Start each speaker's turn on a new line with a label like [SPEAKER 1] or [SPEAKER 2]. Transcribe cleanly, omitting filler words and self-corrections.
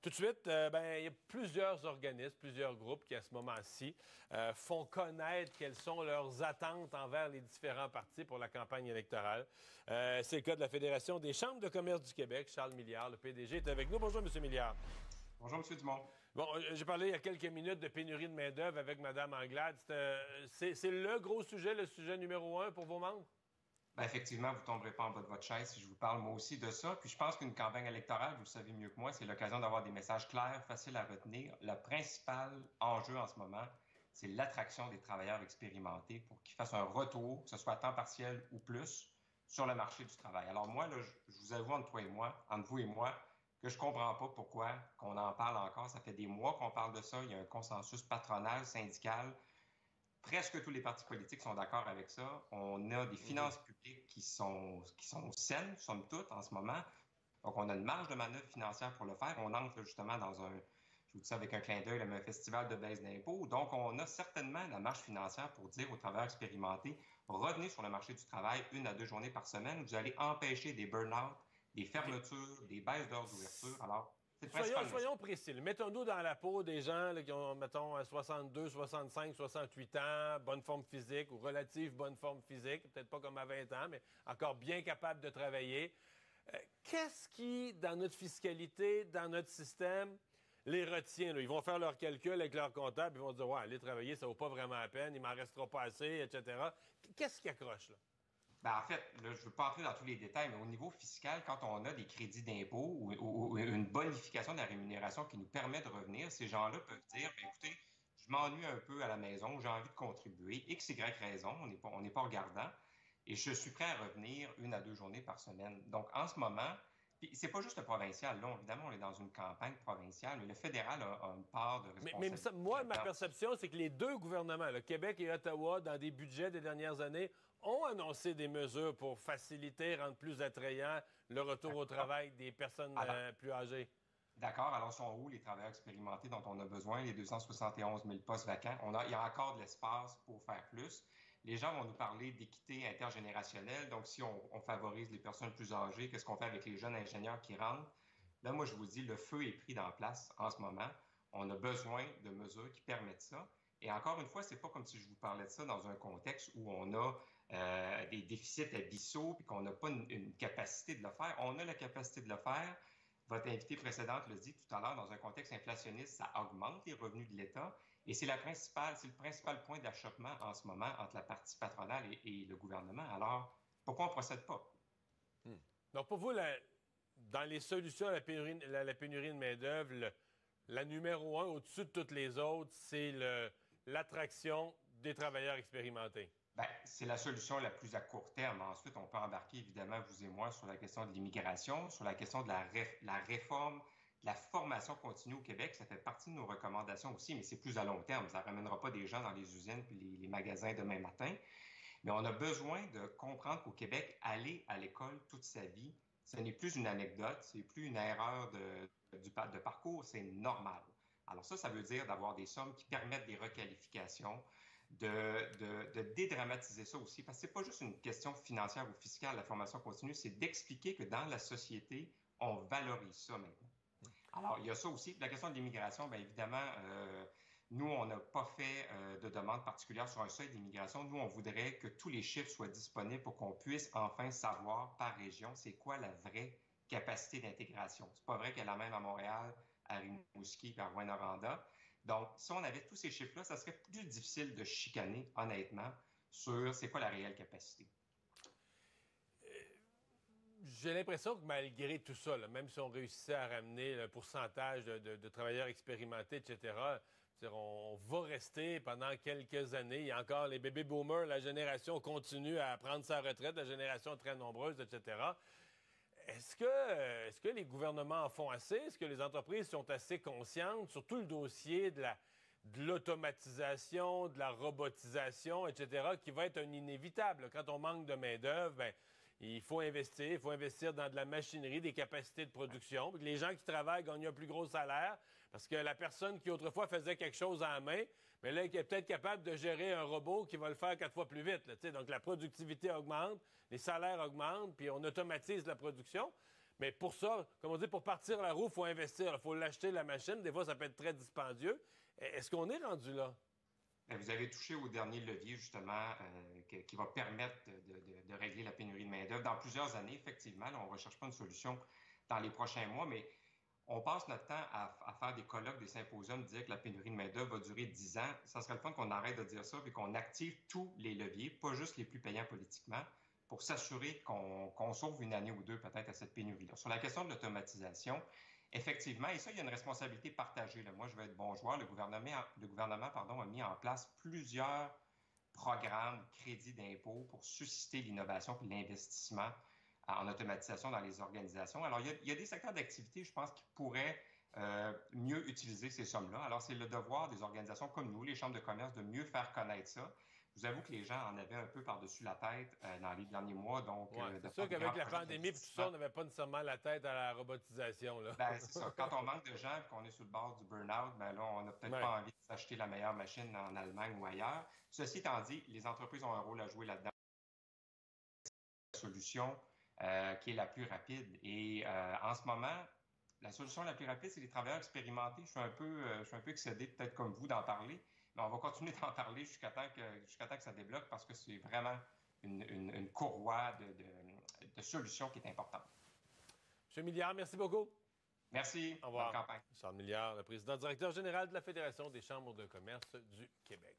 [SPEAKER 1] Tout de suite, il y a plusieurs organismes, plusieurs groupes qui, à ce moment-ci, font connaître quelles sont leurs attentes envers les différents partis pour la campagne électorale. C'est le cas de la Fédération des chambres de commerce du Québec. Charles Milliard, le PDG, est avec nous. Bonjour, M. Milliard.
[SPEAKER 2] Bonjour, M. Dumont.
[SPEAKER 1] Bon, j'ai parlé il y a quelques minutes de pénurie de main-d'œuvre avec Mme Anglade. C'est le gros sujet, le sujet numéro 1 pour vos membres?
[SPEAKER 2] Ben, effectivement, vous ne tomberez pas en bas de votre chaise si je vous parle moi aussi de ça. Puis je pense qu'une campagne électorale, vous le savez mieux que moi, c'est l'occasion d'avoir des messages clairs, faciles à retenir. Le principal enjeu en ce moment, c'est l'attraction des travailleurs expérimentés pour qu'ils fassent un retour, que ce soit à temps partiel ou plus, sur le marché du travail. Alors moi, là, je vous avoue entre vous et moi, que je comprends pas pourquoi qu'on en parle encore. Ça fait des mois qu'on parle de ça. Il y a un consensus patronal, syndical. Presque tous les partis politiques sont d'accord avec ça. On a des finances publiques qui sont saines, somme toute, en ce moment. Donc, on a une marge de manœuvre financière pour le faire. On entre justement dans je vous dis ça avec un clin d'œil, un festival de baisse d'impôts. Donc, on a certainement la marge financière pour dire aux travailleurs expérimentés, revenez sur le marché du travail 1 à 2 journées par semaine. Vous allez empêcher des burn-out, des fermetures, des baisses d'heures d'ouverture. Alors,
[SPEAKER 1] Soyons précis. Mettons-nous dans la peau des gens là, qui ont, mettons, 62, 65, 68 ans, bonne forme physique ou relative bonne forme physique, peut-être pas comme à 20 ans, mais encore bien capable de travailler. Qu'est-ce qui, dans notre fiscalité, dans notre système, les retient? Là? Ils vont faire leurs calculs avec leur comptable, ils vont dire « Ouais, aller travailler, ça vaut pas vraiment la peine, il m'en restera pas assez, etc. » Qu'est-ce qui accroche, là?
[SPEAKER 2] Ben, en fait, là, je ne veux pas entrer dans tous les détails, mais au niveau fiscal, quand on a des crédits d'impôt ou une bonification de la rémunération qui nous permet de revenir, ces gens-là peuvent dire, ben, écoutez, je m'ennuie un peu à la maison, j'ai envie de contribuer, X, Y raison, on n'est pas regardant, et je suis prêt à revenir 1 à 2 journées par semaine. Donc, en ce moment, puis c'est pas juste le provincial, là, évidemment, on est dans une campagne provinciale, mais le fédéral a une part de responsabilité.
[SPEAKER 1] Moi, ma perception, c'est que les deux gouvernements, le Québec et Ottawa, dans des budgets des dernières années, ont annoncé des mesures pour faciliter, rendre plus attrayant le retour au travail des personnes plus âgées.
[SPEAKER 2] D'accord. Alors, sont où les travailleurs expérimentés dont on a besoin, les 271 000 postes vacants? Il y a encore de l'espace pour faire plus. Les gens vont nous parler d'équité intergénérationnelle. Donc, si on favorise les personnes plus âgées, qu'est-ce qu'on fait avec les jeunes ingénieurs qui rentrent? Là, moi, je vous dis, le feu est pris dans place en ce moment. On a besoin de mesures qui permettent ça. Et encore une fois, c'est pas comme si je vous parlais de ça dans un contexte où on a des déficits abyssaux puis qu'on n'a pas une capacité de le faire. On a la capacité de le faire. Votre invitée précédente l'a dit tout à l'heure, dans un contexte inflationniste, ça augmente les revenus de l'État et c'est le principal point d'achoppement en ce moment entre la partie patronale et le gouvernement. Alors, pourquoi on ne procède pas?
[SPEAKER 1] Donc, pour vous, dans les solutions à la pénurie de main-d'œuvre, la numéro 1 au-dessus de toutes les autres, c'est l'attraction des travailleurs expérimentés.
[SPEAKER 2] Bien, c'est la solution la plus à court terme. Ensuite, on peut embarquer, évidemment, vous et moi, sur la question de l'immigration, sur la question de la réforme, de la formation continue au Québec. Ça fait partie de nos recommandations aussi, mais c'est plus à long terme. Ça ne ramènera pas des gens dans les usines puis les magasins demain matin. Mais on a besoin de comprendre qu'au Québec, aller à l'école toute sa vie, ce n'est plus une anecdote, c'est plus une erreur de parcours, c'est normal. Alors ça veut dire d'avoir des sommes qui permettent des requalifications, de dédramatiser ça aussi, parce que c'est pas juste une question financière ou fiscale, la formation continue, c'est d'expliquer que dans la société, on valorise ça maintenant. Alors, il y a ça aussi. La question de l'immigration, bien évidemment, nous, on n'a pas fait de demande particulière sur un seuil d'immigration. Nous, on voudrait que tous les chiffres soient disponibles pour qu'on puisse enfin savoir par région c'est quoi la vraie capacité d'intégration. C'est pas vrai qu'elle est la même à Montréal, à Rimouski et à Rouyn-Noranda. Donc, si on avait tous ces chiffres-là, ça serait plus difficile de chicaner, honnêtement, sur c'est quoi la réelle capacité.
[SPEAKER 1] J'ai l'impression que malgré tout ça, là, même si on réussissait à ramener le pourcentage de travailleurs expérimentés, etc., on va rester pendant quelques années. Il y a encore les baby boomers, la génération continue à prendre sa retraite, la génération très nombreuse, etc. Est-ce que les gouvernements en font assez? Est-ce que les entreprises sont assez conscientes sur tout le dossier de l'automatisation, de la robotisation, etc., qui va être un inévitable? Quand on manque de main-d'œuvre, ben, il faut investir dans de la machinerie, des capacités de production. Puis les gens qui travaillent gagnent un plus gros salaire parce que la personne qui autrefois faisait quelque chose à la main, mais là, qui est peut-être capable de gérer un robot qui va le faire 4 fois plus vite. Là, donc la productivité augmente, les salaires augmentent, puis on automatise la production. Mais pour ça, comme on dit, pour partir la roue, il faut investir. Il faut l'acheter, la machine. Des fois, ça peut être très dispendieux. Est-ce qu'on est rendu là?
[SPEAKER 2] Bien, vous avez touché au dernier levier, justement, qui va permettre de régler la pénurie de main-d'œuvre. Dans plusieurs années, effectivement, là, on ne recherche pas une solution dans les prochains mois, mais on passe notre temps à faire des colloques, des symposiums, dire que la pénurie de main-d'œuvre va durer 10 ans. Ça serait le fun qu'on arrête de dire ça et qu'on active tous les leviers, pas juste les plus payants politiquement, pour s'assurer qu'on sauve une année ou deux peut-être à cette pénurie-là. Sur la question de l'automatisation, effectivement, et ça, il y a une responsabilité partagée, là. Moi, je vais être bon joueur. Le gouvernement a mis en place plusieurs programmes, crédits d'impôt pour susciter l'innovation et l'investissement en automatisation dans les organisations. Alors, il y a des secteurs d'activité, je pense, qui pourraient mieux utiliser ces sommes-là. Alors, c'est le devoir des organisations comme nous, les chambres de commerce, de mieux faire connaître ça. Je vous avoue que les gens en avaient un peu par-dessus la tête dans les derniers mois. Donc,
[SPEAKER 1] c'est sûr qu'avec la pandémie et tout ça, on n'avait pas nécessairement la tête à la robotisation. Là.
[SPEAKER 2] Ben, c'est ça. Quand on manque de gens et qu'on est sur le bord du burn-out, ben là, on n'a peut-être pas envie de s'acheter la meilleure machine en Allemagne ou ailleurs. Ceci étant dit, les entreprises ont un rôle à jouer là-dedans. La solution qui est la plus rapide. Et en ce moment, la solution la plus rapide, c'est les travailleurs expérimentés. Je suis un peu excédé, peut-être comme vous, d'en parler, mais on va continuer d'en parler jusqu'à temps que ça débloque parce que c'est vraiment une courroie de solutions qui est importante.
[SPEAKER 1] M. Milliard, merci beaucoup.
[SPEAKER 2] Merci.
[SPEAKER 1] Au revoir.
[SPEAKER 2] Bonne campagne.
[SPEAKER 1] Charles Milliard, le président directeur général de la Fédération des chambres de commerce du Québec.